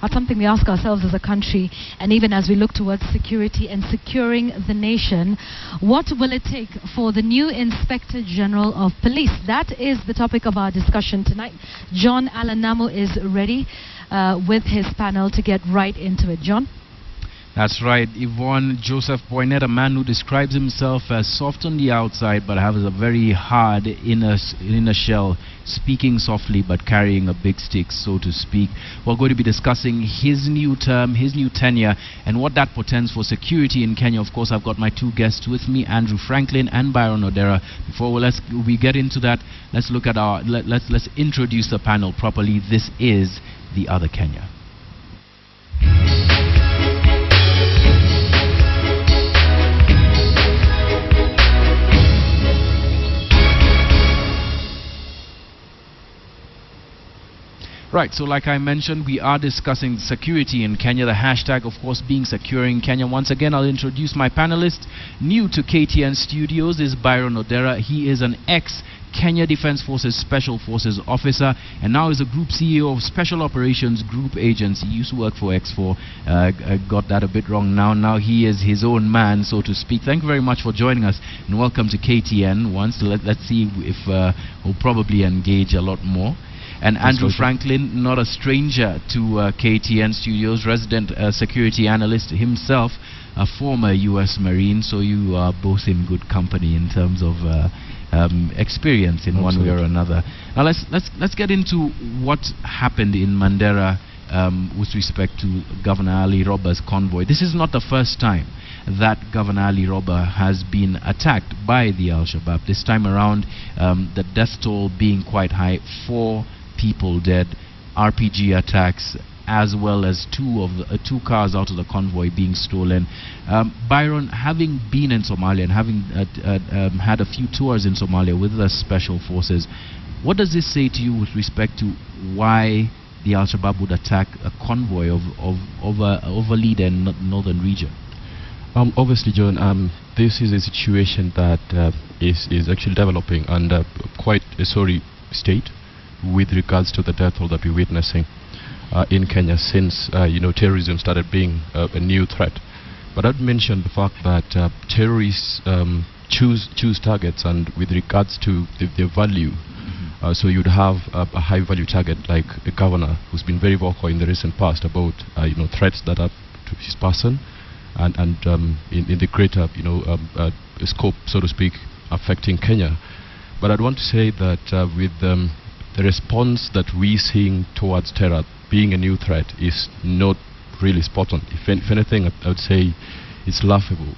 That's something we ask ourselves as a country, and even as we look towards security and securing the nation. What will it take for the new Inspector General of Police? That is the topic of our discussion tonight. John Alanamo is ready with his panel to get right into it. John? That's right, Yvonne. Joseph Boynet, a man who describes himself as soft on the outside but has a very hard inner shell, speaking softly but carrying a big stick, so to speak. We're going to be discussing his new term, his new tenure, and what that portends for security in Kenya. Of course, I've got my two guests with me, Andrew Franklin and Byron Odera. Before we get into that, let's look at let's introduce the panel properly. This is The Other Kenya. Right, so like I mentioned, we are discussing security in Kenya. The hashtag, of course, being Securing Kenya. Once again, I'll introduce my panelist. New to KTN Studios is Byron Odera. He is an ex-Kenya Defense Forces Special Forces officer and now is a Group CEO of Special Operations Group Agency. He used to work for X4. I got that a bit wrong now. Now he is his own man, so to speak. Thank you very much for joining us and welcome to KTN once. Let's see if we'll probably engage a lot more. And Andrew Franklin, not a stranger to KTN Studios, resident security analyst himself, a former U.S. Marine, so you are both in good company in terms of experience in one way or another. Now let's get into what happened in Mandera with respect to Governor Ali Roba's convoy. This is not the first time that Governor Ali Roba has been attacked by the Al-Shabaab. This time around, the death toll being quite high, 4 people dead, RPG attacks, as well as two cars out of the convoy being stolen. Byron, having been in Somalia and having had a few tours in Somalia with the special forces, what does this say to you with respect to why the Al-Shabaab would attack a convoy of a leader in the northern region? Obviously, John, this is a situation that is actually developing under quite a sorry state with regards to the death toll that we're witnessing in Kenya since terrorism started being a new threat. But I'd mention the fact that terrorists choose targets, and with regards to their value, so you'd have a high value target like a governor who's been very vocal in the recent past about threats that are to his person and in the greater scope, so to speak, affecting Kenya. But I'd want to say that with the response that we're seeing towards terror being a new threat is not really spot on. If anything, I would say it's laughable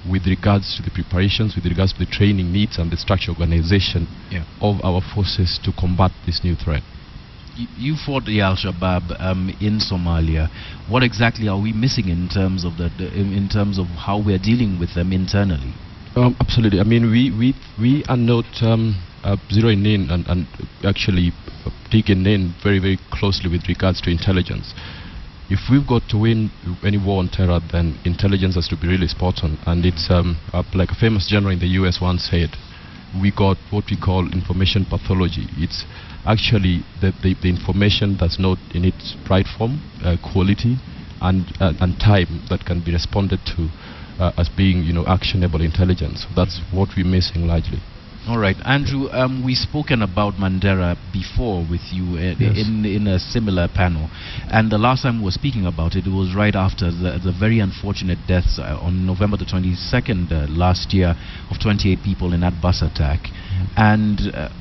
with regards to the preparations, with regards to the training needs and the structure organization of our forces to combat this new threat. You fought the Al-Shabaab in Somalia. What exactly are we missing in terms of in terms of how we're dealing with them internally? Absolutely. I mean, we are not zeroing in and actually digging in very, very closely with regards to intelligence. If we've got to win any war on terror, then intelligence has to be really spot on. And it's like a famous general in the US once said, we got what we call information pathology. It's actually the information that's not in its right form, quality, and time that can be responded to as being actionable intelligence. That's what we're missing largely. All right, Andrew, we've spoken about Mandera before with you in a similar panel, and the last time we were speaking about it, it was right after the very unfortunate deaths on November the 22nd last year of 28 people in that bus attack. And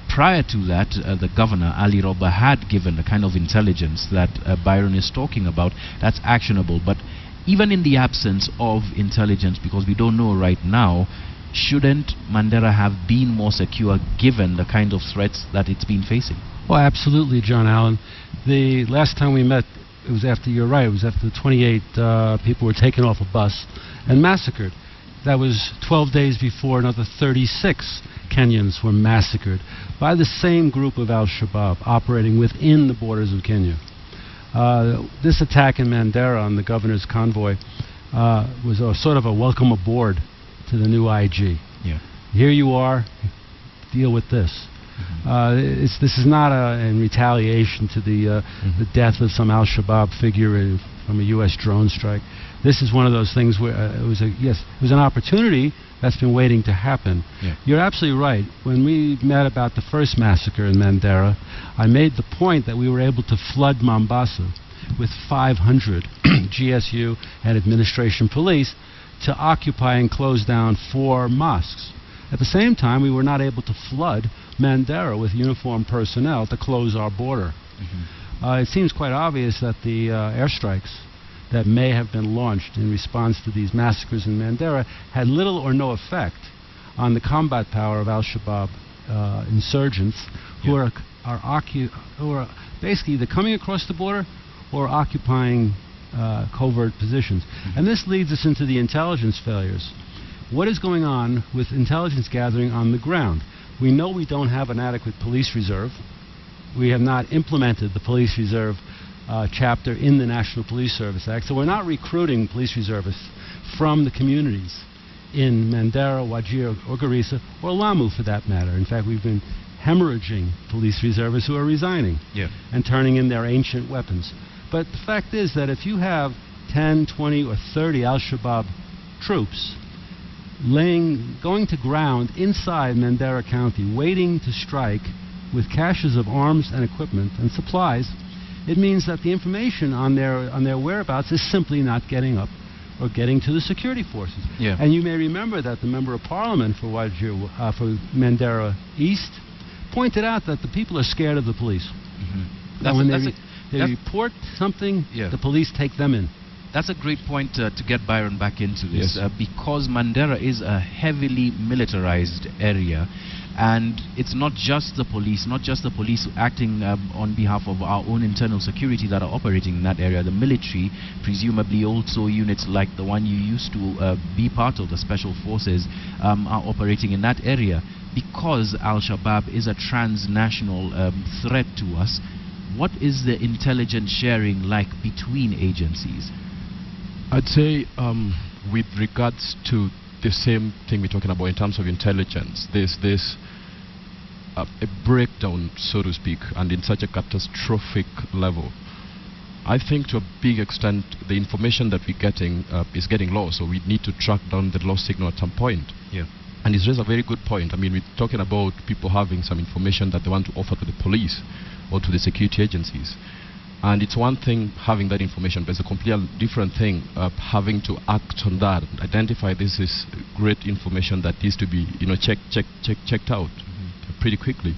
prior to that, the governor, Ali Roba, had given the kind of intelligence that Byron is talking about that's actionable. But even in the absence of intelligence, because we don't know right now, shouldn't Mandera have been more secure given the kind of threats that it's been facing? Well, absolutely, John Allen. The last time we met, it was after, you're right, it was after the 28 people were taken off a bus and massacred. That was 12 days before another 36 Kenyans were massacred by the same group of Al-Shabaab operating within the borders of Kenya. This attack in Mandera on the governor's convoy was a sort of a welcome aboard to the new IG. Yeah. Here you are, deal with this. This is not in retaliation to the death of some al-Shabaab figure from a U.S. drone strike. This is one of those things where it was an opportunity that's been waiting to happen. Yeah. You're absolutely right. When we met about the first massacre in Mandera, I made the point that we were able to flood Mombasa with 500 GSU and administration police to occupy and close down 4 mosques. At the same time, we were not able to flood Mandera with uniformed personnel to close our border. It seems quite obvious that the airstrikes that may have been launched in response to these massacres in Mandera had little or no effect on the combat power of al-Shabaab insurgents who are basically either coming across the border or occupying covert positions. And this leads us into the intelligence failures. What is going on with intelligence gathering on the ground? We know we don't have an adequate police reserve. We have not implemented the police reserve chapter in the National Police Service Act, so we're not recruiting police reservists from the communities in Mandera, Wajir, or Garissa, or Lamu for that matter. In fact, we've been hemorrhaging police reservists who are resigning and turning in their ancient weapons. But the fact is that if you have 10, 20, or 30 al-Shabaab troops going to ground inside Mandera County, waiting to strike with caches of arms and equipment and supplies, it means that the information on their whereabouts is simply not getting up or getting to the security forces. And you may remember that the Member of Parliament for Wajir, for Mandera East pointed out that the people are scared of the police. When they report something, the police take them in. That's a great point to get Byron back into this, because Mandera is a heavily militarized area, and it's not just the police acting on behalf of our own internal security that are operating in that area. The military, presumably also units like the one you used to be part of, the Special Forces, are operating in that area. Because Al-Shabaab is a transnational threat to us, what is the intelligence sharing like between agencies? I'd say with regards to the same thing we're talking about in terms of intelligence, there's a breakdown, so to speak, and in such a catastrophic level. I think to a big extent the information that we're getting is getting lost, so we need to track down the lost signal at some point. And it's just a very good point. I mean, we're talking about people having some information that they want to offer to the police or to the security agencies. And it's one thing having that information, but it's a completely different thing having to act on that, identify this is great information that needs to be, checked out pretty quickly.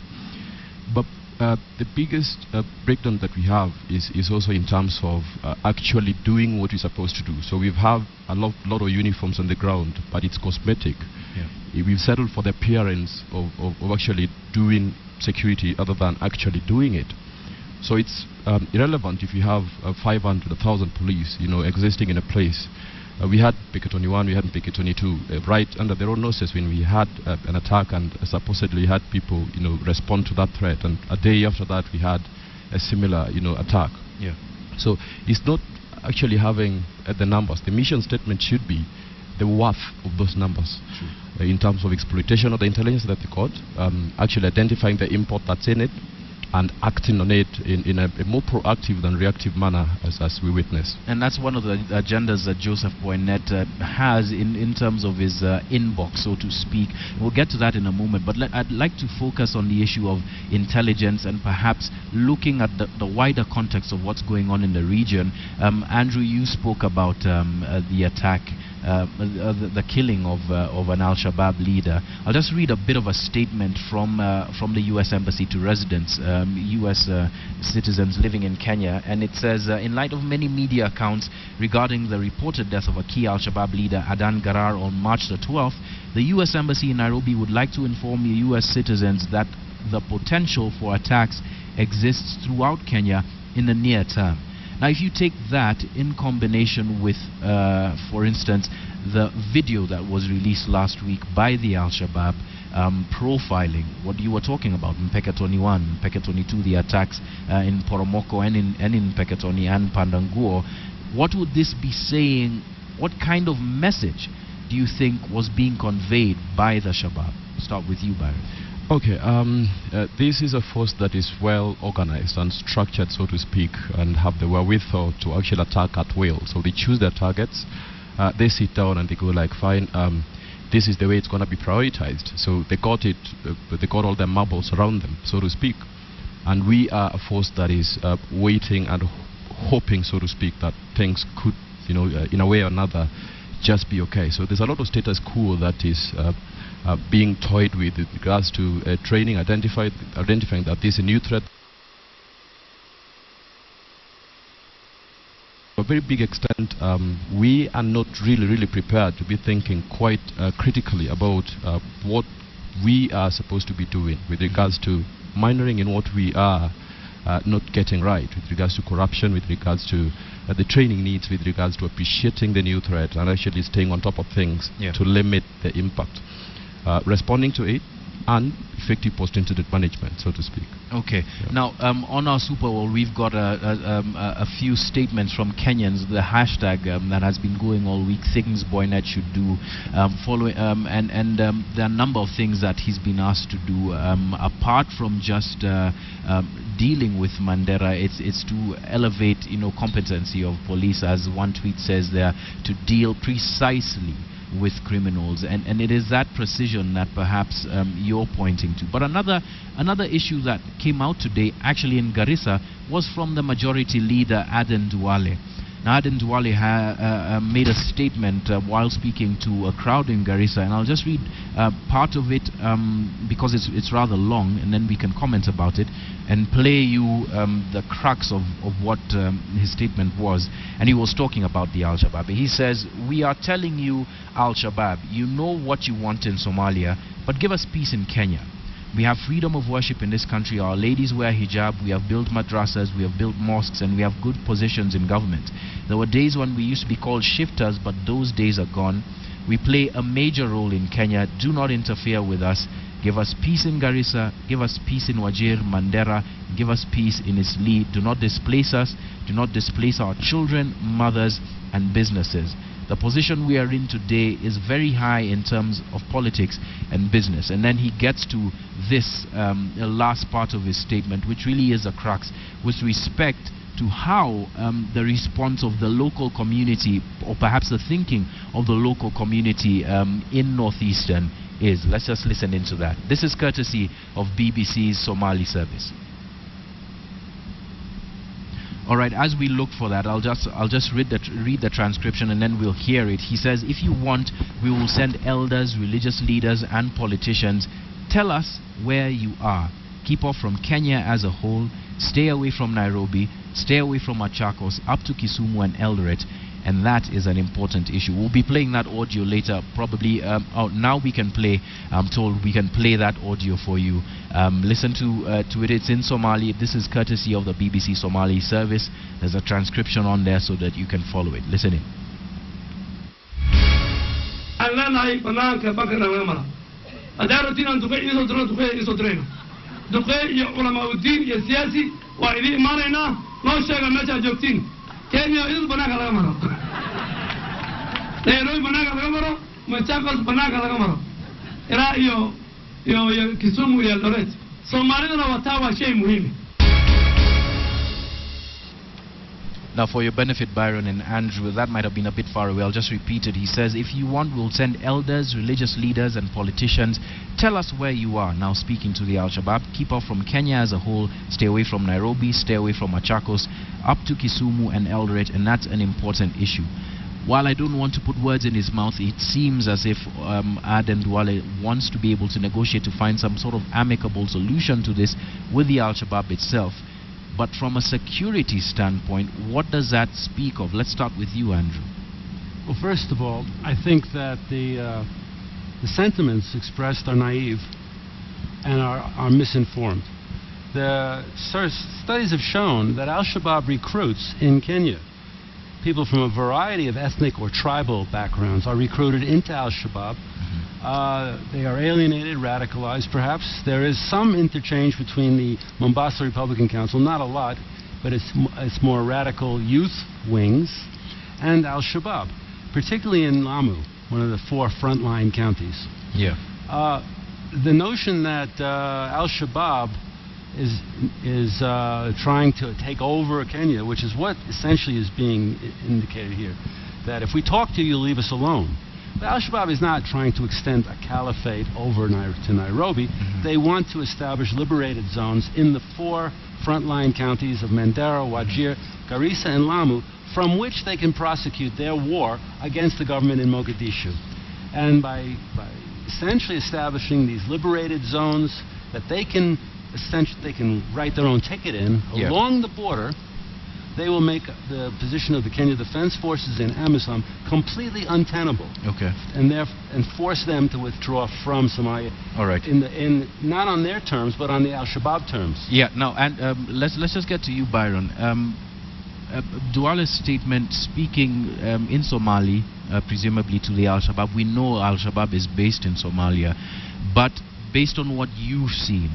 But the biggest breakdown that we have is also in terms of actually doing what we're supposed to do. So we have a lot of uniforms on the ground, but it's cosmetic. We've settled for the appearance of actually doing security other than actually doing it. So it's irrelevant if you have 500, 1,000 police, existing in a place. We had Picket 21, we had Picket 22, right under their own noses when we had an attack and supposedly had people, respond to that threat. And a day after that, we had a similar, attack. So it's not actually having the numbers. The mission statement should be the worth of those numbers in terms of exploitation of the intelligence that they got, actually identifying the import that's in it, and acting on it in a more proactive than reactive manner as we witness. And that's one of the agendas that Joseph Boynet has in terms of his inbox, so to speak. We'll get to that in a moment, but I'd like to focus on the issue of intelligence and perhaps looking at the wider context of what's going on in the region. Andrew, you spoke about the attack, the killing of an al-Shabaab leader. I'll just read a bit of a statement from the U.S. Embassy to residents, U.S. citizens living in Kenya, and it says, in light of many media accounts regarding the reported death of a key al-Shabaab leader, Adan Garar, on March the 12th, the U.S. Embassy in Nairobi would like to inform U.S. citizens that the potential for attacks exists throughout Kenya in the near term. Now, if you take that in combination with, for instance, the video that was released last week by the al-Shabaab profiling what you were talking about in Mpeketoni 1, Mpeketoni 2, the attacks in Poromoko and in Mpeketoni and Pandanguo, what would this be saying? What kind of message do you think was being conveyed by the Shabaab? Start with you, Barry. Okay, this is a force that is well organized and structured, so to speak, and have the wherewithal to actually attack at will. So they choose their targets, they sit down and they go like, fine, this is the way it's going to be prioritized. So they got it, they got all their marbles around them, so to speak. And we are a force that is waiting and hoping, so to speak, that things could, in a way or another, just be okay. So there's a lot of status quo that is being toyed with regards to training, identifying that there's a new threat. To a very big extent, we are not really prepared to be thinking quite critically about what we are supposed to be doing with regards to minoring in what we are not getting right, with regards to corruption, with regards to the training needs, with regards to appreciating the new threat and actually staying on top of things to limit the impact. Responding to it and effective post-incident management, so to speak. Okay. Yeah. Now, on our Super Bowl, we've got a few statements from Kenyans. The hashtag that has been going all week, things Boynet should do, following, and there are a number of things that he's been asked to do. Apart from just dealing with Mandera, it's to elevate, competency of police, as one tweet says there, to deal precisely with criminals, and it is that precision that perhaps you're pointing to. But another issue that came out today, actually in Garissa, was from the majority leader Aden Duale. Now, Aden Duale made a statement while speaking to a crowd in Garissa, and I'll just read part of it because it's rather long, and then we can comment about it and play you the crux of what his statement was. And he was talking about the Al-Shabaab. He says, "We are telling you, Al-Shabaab, you know what you want in Somalia, but give us peace in Kenya. We have freedom of worship in this country. Our ladies wear hijab. We have built madrasas. We have built mosques, and we have good positions in government. There were days when we used to be called shifters, but those days are gone. We play a major role in Kenya. Do not interfere with us. Give us peace in Garissa. Give us peace in Wajir, Mandera. Give us peace in Isli. Do not displace us. Do not displace our children, mothers, and businesses. The position we are in today is very high in terms of politics and business." And then he gets to this last part of his statement, which really is a crux, with respect to how the response of the local community, or perhaps the thinking of the local community in Northeastern is. Let's just listen into that. This is courtesy of BBC's Somali service. All right, as we look for that, I'll just read the transcription and then we'll hear it. He says, "If you want, we will send elders, religious leaders, and politicians. Tell us where you are. Keep off from Kenya as a whole. Stay away from Nairobi. Stay away from Machakos, up to Kisumu and Eldoret." And that is an important issue. We'll be playing that audio later, probably. Now we can play. I'm told we can play that audio for you. Listen to it. It's in Somali. This is courtesy of the BBC Somali service. There's a transcription on there so that you can follow it. Listen in. Kenya is banaga lagamaro. Nairobi banaga lagamaro. Machakos banaga lagamaro. Era yo Kisumu ya Eldoret. Somalia na watawa shay muhimu. Now, for your benefit, Byron and Andrew, that might have been a bit far away. I'll just repeat it. He says, "If you want, we'll send elders, religious leaders, and politicians. Tell us where you are." Now, speaking to the Al-Shabaab, keep off from Kenya as a whole. Stay away from Nairobi. Stay away from Machakos, up to Kisumu and Eldoret, and that's an important issue. While I don't want to put words in his mouth, it seems as if Aden Duale wants to be able to negotiate to find some sort of amicable solution to this with the Al-Shabaab itself. But from a security standpoint, what does that speak of? Let's start with you, Andrew. Well, first of all, I think that the sentiments expressed are naive and are misinformed. The studies have shown that Al-Shabaab recruits in Kenya. People from a variety of ethnic or tribal backgrounds are recruited into Al-Shabaab. They are alienated, radicalized perhaps. There is some interchange between the Mombasa Republican Council, not a lot, but it's more radical youth wings, and Al-Shabaab, particularly in Lamu, one of the 4 frontline counties. Yeah. The notion that Al-Shabaab is trying to take over Kenya, which is what essentially is being indicated here, that if we talk to you, you'll leave us alone. But Al-Shabaab is not trying to extend a caliphate over to Nairobi. They want to establish liberated zones in the 4 frontline counties of Mandera, Wajir, Garissa, and Lamu, from which they can prosecute their war against the government in Mogadishu. And by essentially establishing these liberated zones that they can write their own ticket in along the border, they will make the position of the Kenya Defense Forces in AMISOM completely untenable. Okay. And force them to withdraw from Somalia. All right. Not on their terms, but on the Al-Shabaab terms. Yeah. Now, and let's just get to you, Byron. Duale's statement speaking in Somali, presumably to the Al-Shabaab. We know Al-Shabaab is based in Somalia, but based on what you've seen,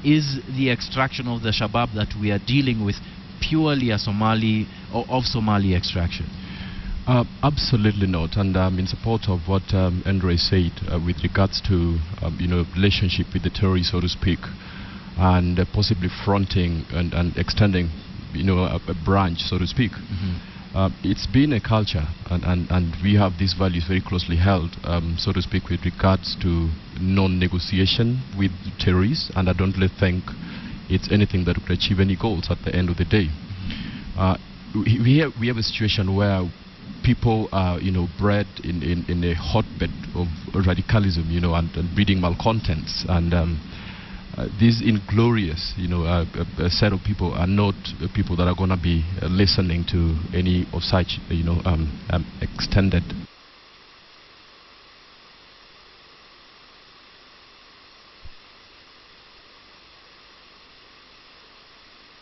is the extraction of the Shabaab that we are dealing with purely a Somali or of Somali extraction? Absolutely not, and in support of what Andre said with regards to relationship with the terrorists, so to speak, and possibly fronting and extending a branch, so to speak. It's been a culture, and we have these values very closely held, so to speak, with regards to non-negotiation with terrorists, and I don't really think it's anything that would achieve any goals at the end of the day. We have a situation where people are bred in a hotbed of radicalism, and breeding malcontents, and these inglorious a set of people are not people that are going to be listening to any of such extended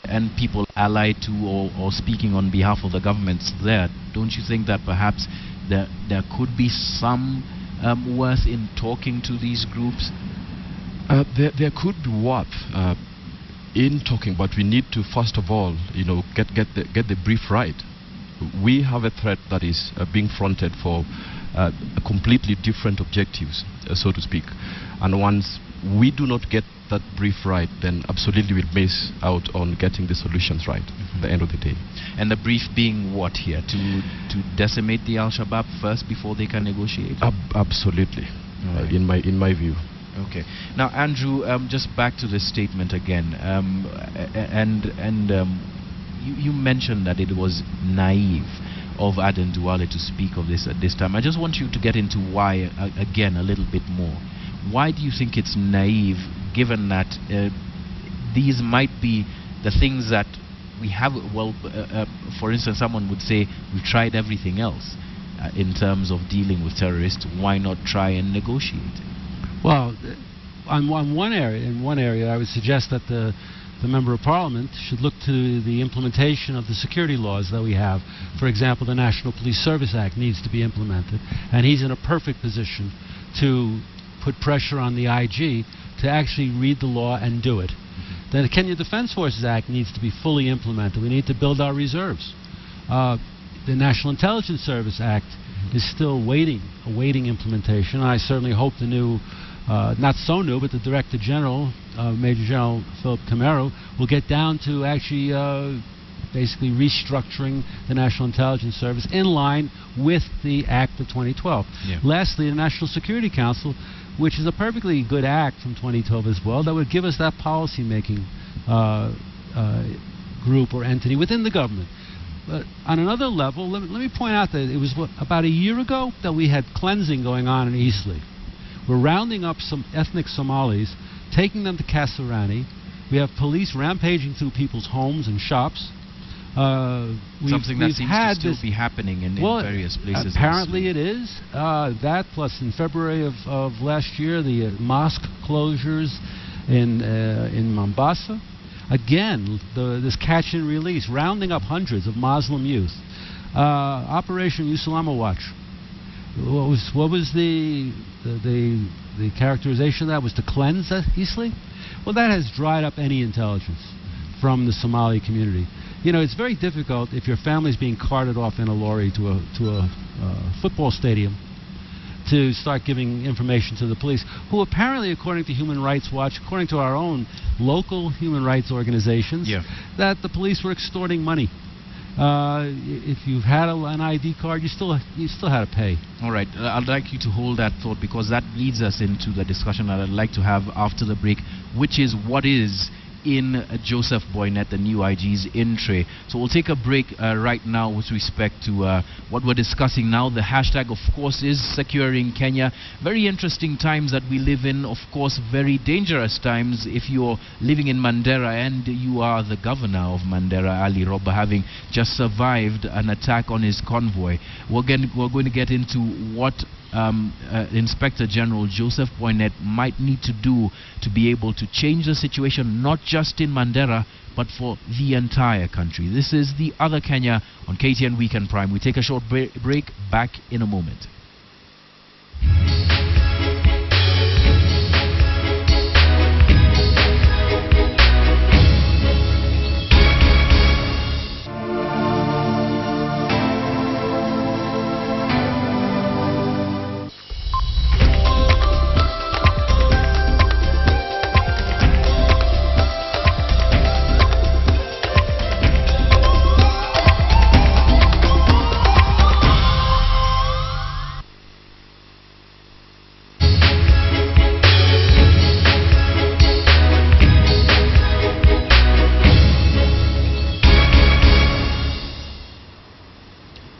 and people allied to or speaking on behalf of the governments there. Don't you think that perhaps there could be some worth in talking to these groups? There could be worth in talking, but we need to first of all get the brief right. We have a threat that is being fronted for completely different objectives, so to speak, and once we do not get that brief right, then absolutely we'll miss out on getting the solutions right at the end of the day. And the brief being what here? To decimate the Al-Shabaab first before they can negotiate? Absolutely, right. in my view. Okay. Now, Andrew, just back to this statement again, you mentioned that it was naive of Aden Duale to speak of this at this time. I just want you to get into why again a little bit more. Why do you think it's naive, given that these might be the things that we have? Well, for instance, someone would say we've tried everything else in terms of dealing with terrorists. Why not try and negotiate? Well, in one area, I would suggest that the Member of Parliament should look to the implementation of the security laws that we have. For example, the National Police Service Act needs to be implemented, and he's in a perfect position to put pressure on the IG to actually read the law and do it. The Kenya Defense Forces Act needs to be fully implemented. We need to build our reserves. The National Intelligence Service Act is still awaiting implementation. I certainly hope the new, not so new, but the Director General, Major General Philip Camero, will get down to actually basically restructuring the National Intelligence Service in line with the Act of 2012. Yeah. Lastly, the National Security Council, which is a perfectly good act from 2012 as well, that would give us that policy-making group or entity within the government. But on another level, let me point out that it was about a year ago that we had cleansing going on in Eastleigh. We're rounding up some ethnic Somalis, taking them to Kasarani. We have police rampaging through people's homes and shops. Something that seems to still be happening in various places. Apparently it is. That plus in February of last year, the mosque closures in Mombasa. Again, this catch and release, rounding up hundreds of Muslim youth. Operation Usalama Watch. What was the characterization of that? Was to cleanse Eastleigh? Well, that has dried up any intelligence from the Somali community. It's very difficult if your family's being carted off in a lorry to a football stadium to start giving information to the police, who apparently, according to Human Rights Watch, according to our own local human rights organizations, that the police were extorting money. If you've had an ID card, you still had to pay. All right, I'd like you to hold that thought, because that leads us into the discussion that I'd like to have after the break, which is what is in Joseph Boynet, the new IG's in-tray. So we'll take a break right now with respect to what we're discussing now. The hashtag, of course, is securing Kenya. Very interesting times that we live in, of course, very dangerous times if you're living in Mandera and you are the governor of Mandera, Ali Roba, having just survived an attack on his convoy. We're going to get into what Inspector General Joseph Boynet might need to do to be able to change the situation, not just in Mandera, but for the entire country. This is The Other Kenya on KTN Weekend Prime. We take a short break, back in a moment.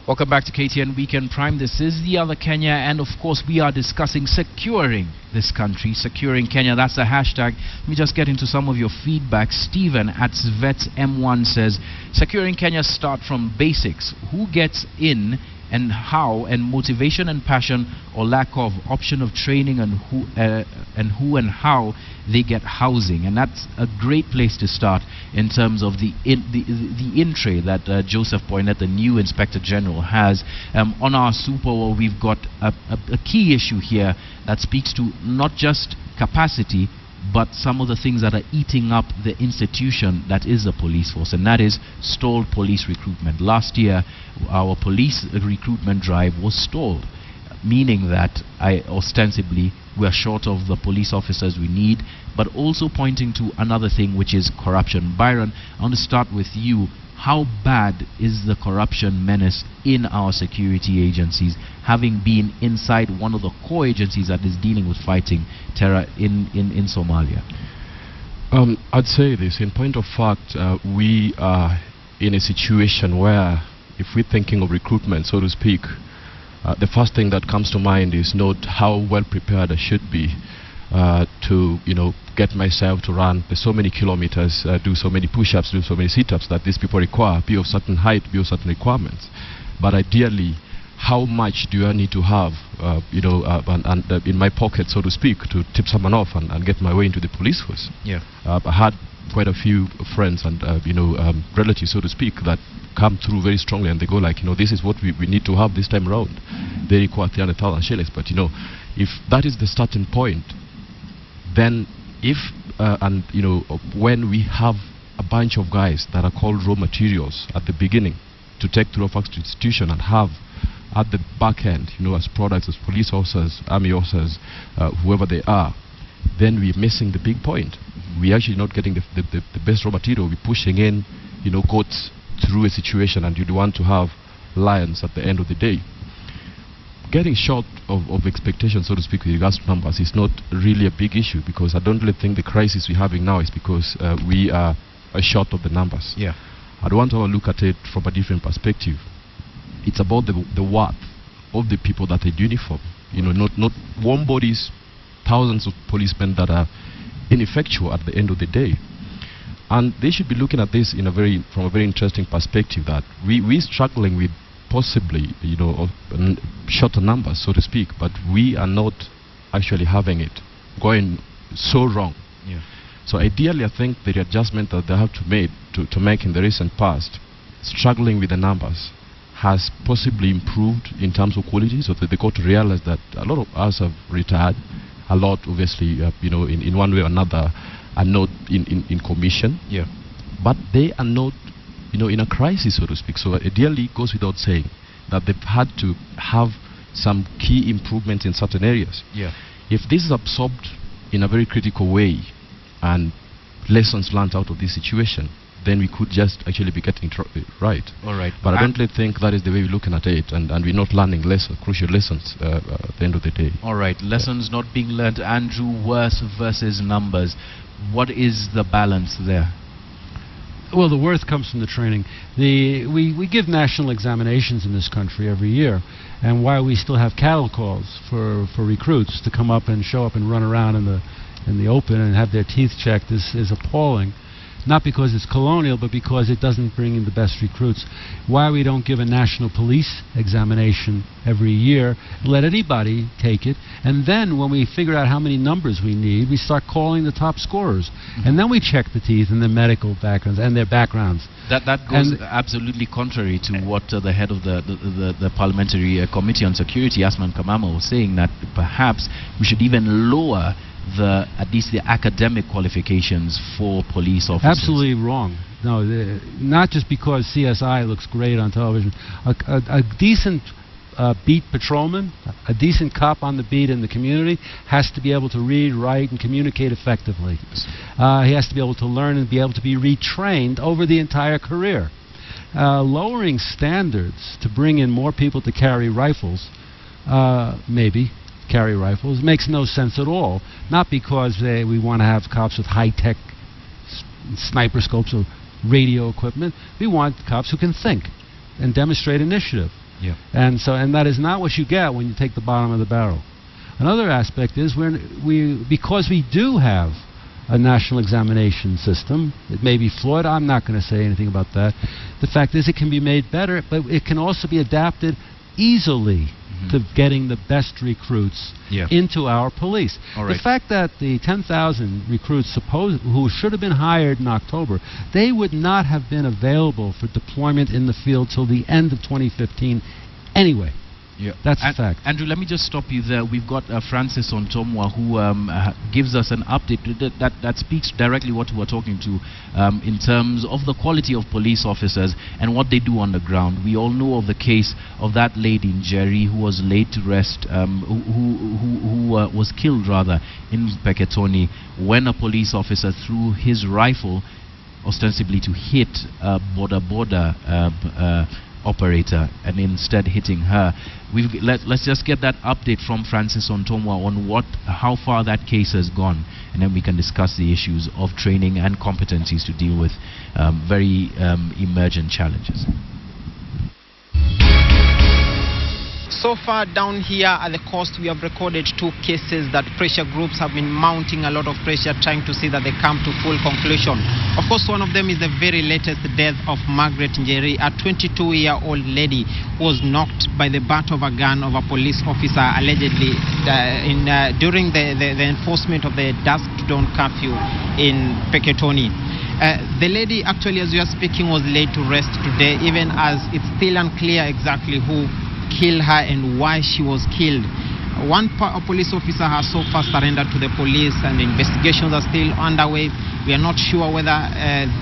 Welcome back to KTN Weekend Prime. This is The Other Kenya, and of course we are discussing securing this country, securing Kenya. That's the hashtag. Let me just get into some of your feedback. Stephen at SvetsM1 says, securing Kenya start from basics. Who gets in and how, and motivation and passion or lack of, option of training, and who and how they get housing. And that's a great place to start in terms of the in-tray that Joseph Boynet, the new Inspector General, has. On our Super Bowl, we've got a key issue here that speaks to not just capacity, but some of the things that are eating up the institution that is the police force, and that is stalled police recruitment. Last year, our police recruitment drive was stalled, meaning that ostensibly we are short of the police officers we need, but also pointing to another thing, which is corruption. Byron, I want to start with you. How bad is the corruption menace in our security agencies, having been inside one of the core agencies that is dealing with fighting terror in Somalia? I'd say this. In point of fact, we are in a situation where, if we're thinking of recruitment, so to speak, the first thing that comes to mind is not how well prepared I should be to, get myself to run so many kilometers, do so many push-ups, do so many sit-ups that these people require, be of certain height, be of certain requirements. But ideally, how much do I need to have, in my pocket, so to speak, to tip someone off and get my way into the police force? Yeah. I had quite a few friends and relatives, so to speak, that come through very strongly, and they go like, this is what we need to have this time around. They require 300,000 shillings, but if that is the starting point, then when we have a bunch of guys that are called raw materials at the beginning to take to our institution and have at the back end, as products, as police officers, army officers, whoever they are, then we're missing the big point. We're actually not getting the best raw material. We're pushing in, goats through a situation, and you'd want to have lions at the end of the day. Getting short of expectations, so to speak, with regards to numbers is not really a big issue, because I don't really think the crisis we're having now is because we are short of the numbers. Yeah. I'd want to look at it from a different perspective. It's about the worth of the people that are in uniform. Not warm bodies, thousands of policemen that are ineffectual at the end of the day. And they should be looking at this from a very interesting perspective, that we're struggling with possibly, shorter numbers, so to speak, but we are not actually having it going so wrong. Yeah. So ideally, I think the adjustment that they have to make in the recent past, struggling with the numbers, has possibly improved in terms of quality, so that they got to realize that a lot of us have retired. A lot, obviously, in one way or another, are not in commission. Yeah. But they are not, in a crisis, so to speak. So ideally, it goes without saying that they've had to have some key improvements in certain areas. Yeah. If this is absorbed in a very critical way and lessons learned out of this situation, then we could just actually be getting right. All right. But I don't really think that is the way we're looking at it, and we're not learning crucial lessons at the end of the day. All right. Lessons not being learned. Andrew, worth versus numbers. What is the balance there? Well, the worth comes from the training. We give national examinations in this country every year, and why we still have cattle calls for recruits to come up and show up and run around in the open and have their teeth checked is appalling. Not because it's colonial, but because it doesn't bring in the best recruits. Why we don't give a national police examination every year, let anybody take it, and then when we figure out how many numbers we need, we start calling the top scorers. And then we check the teeth and their medical backgrounds and their backgrounds. That goes absolutely contrary to what the head of the Parliamentary Committee on Security, Asman Kamama, was saying, that perhaps we should even lower at least the academic qualifications for police officers. Absolutely wrong. No, not just because CSI looks great on television. A decent beat patrolman, a decent cop on the beat in the community, has to be able to read, write, and communicate effectively. He has to be able to learn and be able to be retrained over the entire career. Lowering standards to bring in more people to carry rifles, carry rifles, makes no sense at all. Not because we want to have cops with high-tech sniper scopes or radio equipment. We want cops who can think and demonstrate initiative. Yeah. And that is not what you get when you take the bottom of the barrel. Another aspect is because we do have a national examination system, it may be flawed, I'm not going to say anything about that. The fact is it can be made better, but it can also be adapted easily to getting the best recruits into our police. The fact that the 10,000 recruits who should have been hired in October, they would not have been available for deployment in the field till the end of 2015 anyway. Yeah. That's a fact. Andrew, let me just stop you there. We've got Francis Ontomwa, who gives us an update that speaks directly what we're talking to in terms of the quality of police officers and what they do on the ground. We all know of the case of that lady in Jerry who was laid to rest, who was killed rather in Peketoni when a police officer threw his rifle ostensibly to hit a border operator and instead hitting her. Let's just get that update from Francis Ontomwa on how far that case has gone, and then we can discuss the issues of training and competencies to deal with very emergent challenges. So far down here at the coast, we have recorded 2 cases that pressure groups have been mounting a lot of pressure, trying to see that they come to full conclusion. Of course, one of them is the very latest death of Margaret Njeri, a 22-year-old lady who was knocked by the butt of a gun of a police officer, allegedly during the enforcement of the dusk to dawn curfew in Peketoni. The lady, actually, as we are speaking, was laid to rest today, even as it's still unclear exactly who killed her and why she was killed. One police officer has so far surrendered to the police, and investigations are still underway. We are not sure whether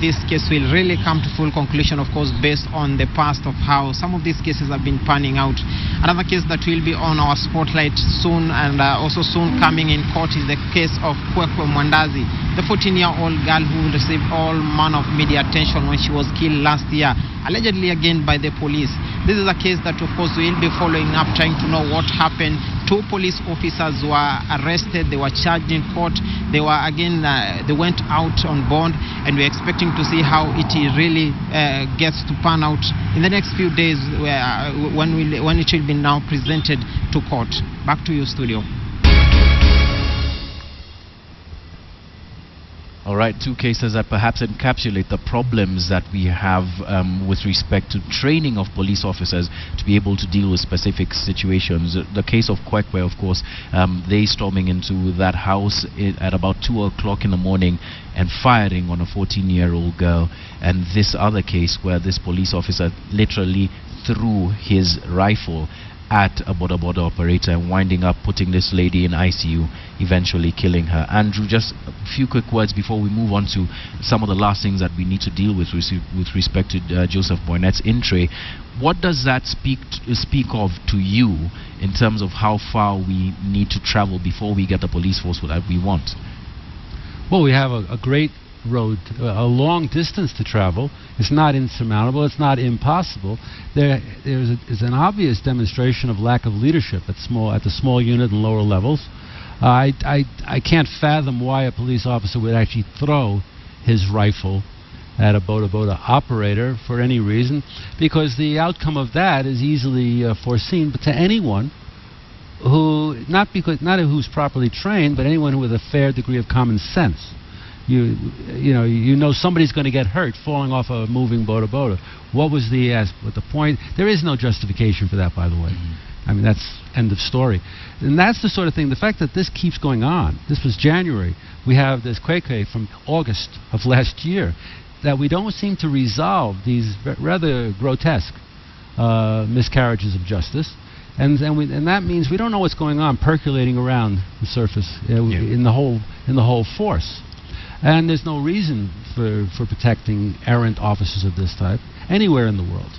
this case will really come to full conclusion, of course, based on the past of how some of these cases have been panning out. Another case that will be on our spotlight soon, and also soon coming in court, is the case of Kwekwe Mwandazi, the 14-year-old girl who received all manner of media attention when she was killed last year, allegedly again by the police. This is a case that, of course, we will be following up, trying to know what happened. 2 police officers were arrested, they were charged in court, they were again, they went out on bond, and we're expecting to see how it really gets to pan out in the next few days when it will be now presented to court. Back to you, studio. All right, 2 cases that perhaps encapsulate the problems that we have with respect to training of police officers to be able to deal with specific situations. The case of Kwekwe, of course, they storming into that house at about 2 o'clock in the morning and firing on a 14-year-old girl. And this other case where this police officer literally threw his rifle at a border operator and winding up putting this lady in ICU, eventually killing her. Andrew, just a few quick words before we move on to some of the last things that we need to deal with respect to Joseph Boynette's entry. What does that speak of to you in terms of how far we need to travel before we get the police force that we want? Well, we have a great road, a long distance to travel. It's not insurmountable. It's not impossible. There's an obvious demonstration of lack of leadership at the small unit and lower levels. I can't fathom why a police officer would actually throw his rifle at a boda operator for any reason, because the outcome of that is easily foreseen. But to anyone who, not who's properly trained, but anyone with a fair degree of common sense, you know somebody's going to get hurt falling off a moving boda. What was the point? There is no justification for that, by the way. I mean, that's end of story. And that's the sort of thing, the fact that this keeps going on. This was January. We have this kweke from August of last year, that we don't seem to resolve these rather grotesque miscarriages of justice. And that means we don't know what's going on percolating around the surface in the whole force. And there's no reason for protecting errant officers of this type anywhere in the world.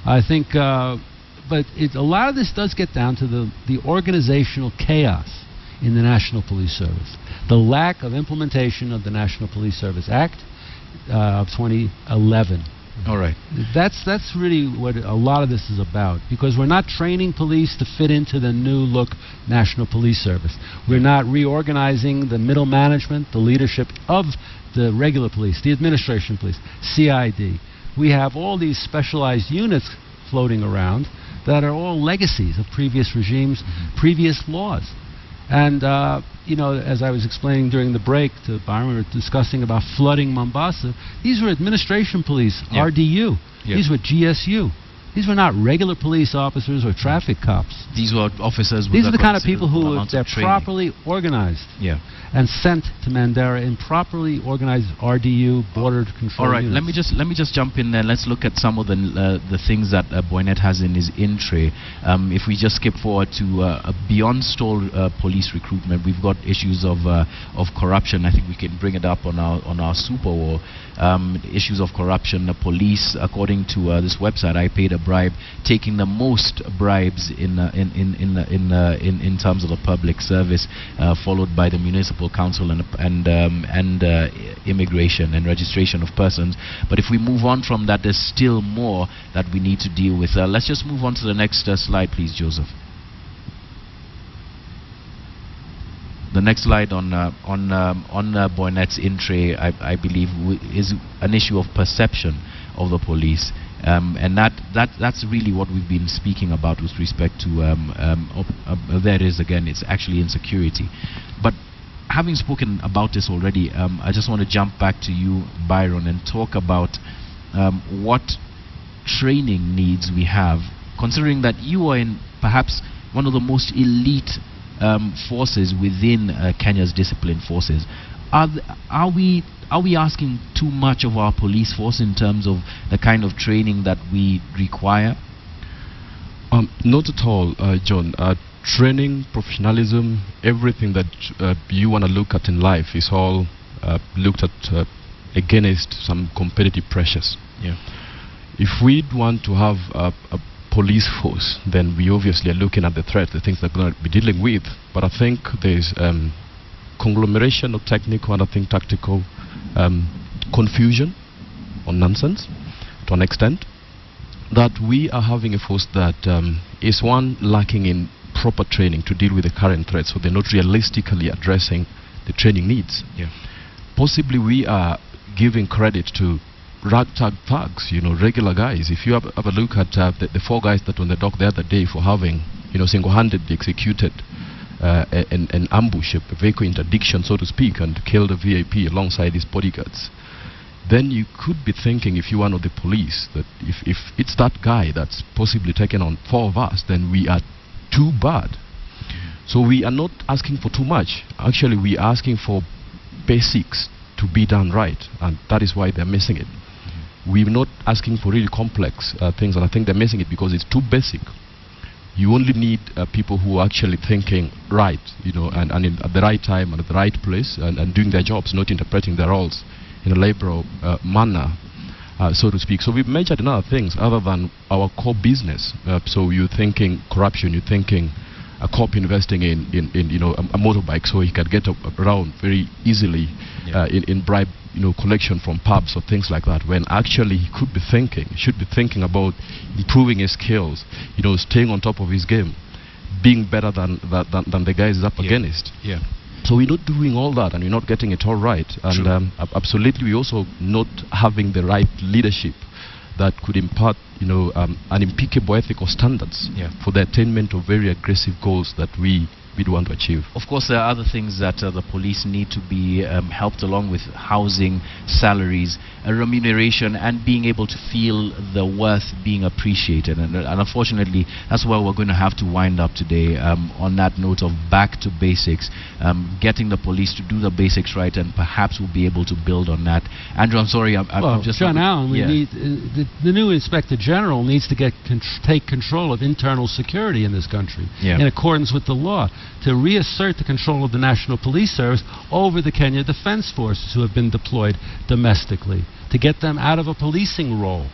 I think, but a lot of this does get down to the organizational chaos in the National Police Service. The lack of implementation of the National Police Service Act of 2011. All right. That's really what a lot of this is about, because we're not training police to fit into the new look National Police Service. We're not reorganizing the middle management, the leadership of the regular police, the administration police, CID. We have all these specialized units floating around that are all legacies of previous regimes, previous laws. And, as I was explaining during the break to Byron, we were discussing about flooding Mombasa. These were administration police, RDU. These were GSU. These were not regular police officers or traffic cops. These were officers with These are the kind of people who they're properly organized and sent to Mandera in properly organized RDU, border control All right, units. let me just jump in there. Let's look at some of the things that Boynette has in his in-tray. If we just skip forward to beyond stall police recruitment, we've got issues of corruption. I think we can bring it up on our Super War. Issues of corruption. The police, according to this website, I paid a bribe, taking the most bribes in terms of the public service, followed by the municipal council and immigration and registration of persons. But if we move on from that, there's still more that we need to deal with. Let's just move on to the next slide, please, Joseph. The next slide on Boynette's in-tray, I believe, is an issue of perception of the police. And that's really what we've been speaking about with respect to there it is again, it's actually insecurity. But having spoken about this already, I just want to jump back to you, Byron, and talk about what training needs we have, considering that you are in perhaps one of the most elite forces within Kenya's disciplined forces. Are we asking too much of our police force in terms of the kind of training that we require? Not at all, John. Training, professionalism, everything that you want to look at in life is all looked at against some competitive pressures. If we want to have a police force, then we obviously are looking at the threat, the things that we're going to be dealing with. But I think there's conglomeration of technical and I think tactical confusion or nonsense to an extent, that we are having a force that is one lacking in proper training to deal with the current threats, so they're not realistically addressing the training needs. Possibly we are giving credit to ragtag thugs, regular guys. If you have a look at the 4 guys that were on the dock the other day for having single-handedly executed an ambush, a vehicle interdiction, so to speak, and killed a VIP alongside his bodyguards, then you could be thinking, if you're one of the police, that if it's that guy that's possibly taken on 4 of us, then we are too bad. So we are not asking for too much. Actually, we are asking for basics to be done right, and that is why they're missing it. We're not asking for really complex things, and I think they're missing it because it's too basic. You only need people who are actually thinking right, and at the right time and at the right place, and doing their jobs, not interpreting their roles in a liberal manner, so to speak. So we've measured in other things other than our core business. So you're thinking corruption, you're thinking a cop investing in a motorbike so he can get around very easily, in bribe collection from pubs or things like that, when actually he should be thinking about improving his skills, staying on top of his game, being better than the guys he's up against. So we're not doing all that, and we're not getting it all right. And absolutely, we're also not having the right leadership that could impart, unimpeachable ethical standards for the attainment of very aggressive goals that we want to achieve. Of course, there are other things that the police need to be helped along with: housing, salaries, remuneration, and being able to feel the worth being appreciated. And unfortunately, that's where we're going to have to wind up today, on that note of back to basics, getting the police to do the basics right, and perhaps we'll be able to build on that. Andrew, I'm sorry, I'm just... John Allen, we need the new Inspector General needs to take control of internal security in this country in accordance with the law, to reassert the control of the National Police Service over the Kenya Defence Forces who have been deployed domestically, to get them out of a policing role,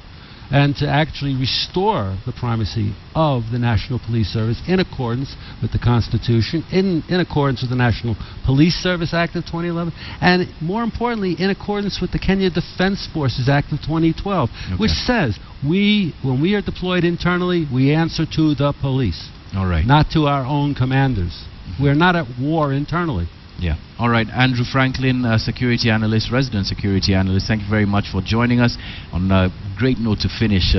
and to actually restore the primacy of the National Police Service in accordance with the Constitution, in accordance with the National Police Service Act of 2011, and more importantly, in accordance with the Kenya Defence Forces Act of 2012, which says when we are deployed internally, we answer to the police, not to our own commanders. We're not at war internally. All right, Andrew Franklin, security analyst, resident security analyst, thank you very much for joining us. On a great note to finish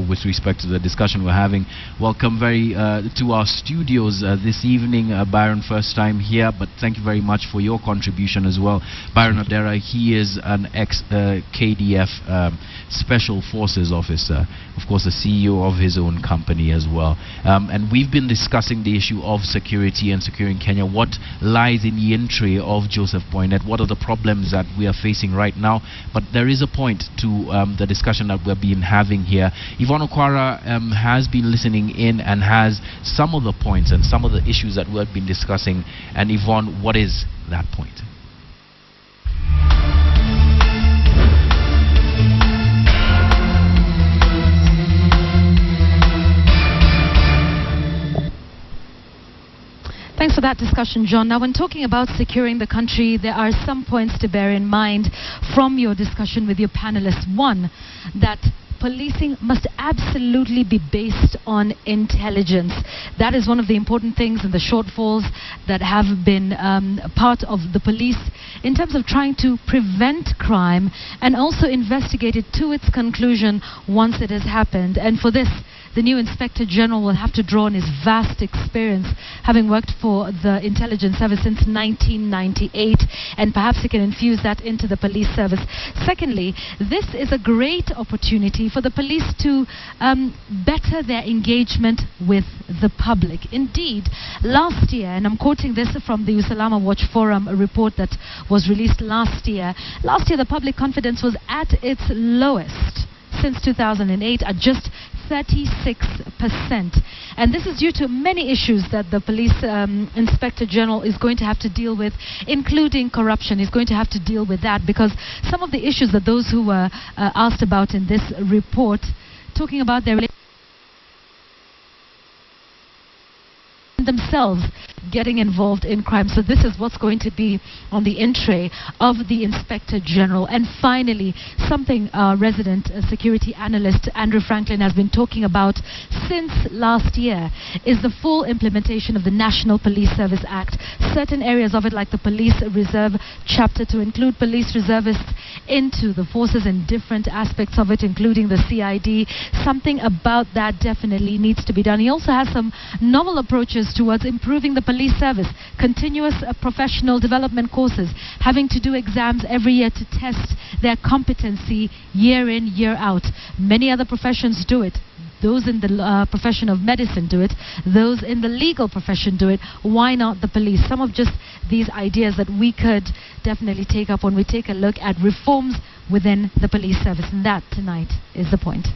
with respect to the discussion we're having. Welcome to our studios this evening. Byron, first time here, but thank you very much for your contribution as well. Byron Mandera, he is an ex-KDF Special Forces officer, of course the CEO of his own company as well. And we've been discussing the issue of security and securing Kenya, what lies in the entry of Joseph Boynet, what are the problems that we are facing right now. But there is a point to the discussion that we've been having here. Yvonne Okwara has been listening in and has some of the points and some of the issues that we've been discussing. And Yvonne, what is that point? Thanks for that discussion, John. Now, when talking about securing the country, there are some points to bear in mind from your discussion with your panelists. One, that policing must absolutely be based on intelligence. That is one of the important things and the shortfalls that have been part of the police in terms of trying to prevent crime and also investigate it to its conclusion once it has happened. And for this, the new Inspector General will have to draw on his vast experience, having worked for the intelligence service since 1998, and perhaps he can infuse that into the police service. Secondly, this is a great opportunity for the police to better their engagement with the public. Indeed, last year, and I'm quoting this from the Usalama Watch Forum report that was released last year, the public confidence was at its lowest since 2008 at just 36%. And this is due to many issues that the police Inspector General is going to have to deal with, including corruption. He's going to have to deal with that, because some of the issues that those who were asked about in this report, talking about their themselves getting involved in crime. So this is what's going to be on the entree of the Inspector General. And finally, something resident security analyst Andrew Franklin has been talking about since last year is the full implementation of the National Police Service Act. Certain areas of it, like the Police Reserve chapter, to include police reservists into the forces and different aspects of it, including the CID. Something about that definitely needs to be done. He also has some novel approaches towards improving the police service, continuous professional development courses, having to do exams every year to test their competency year in, year out. Many other professions do it. Those in the profession of medicine do it. Those in the legal profession do it. Why not the police? Some of just these ideas that we could definitely take up when we take a look at reforms within the police service. And that tonight is the point.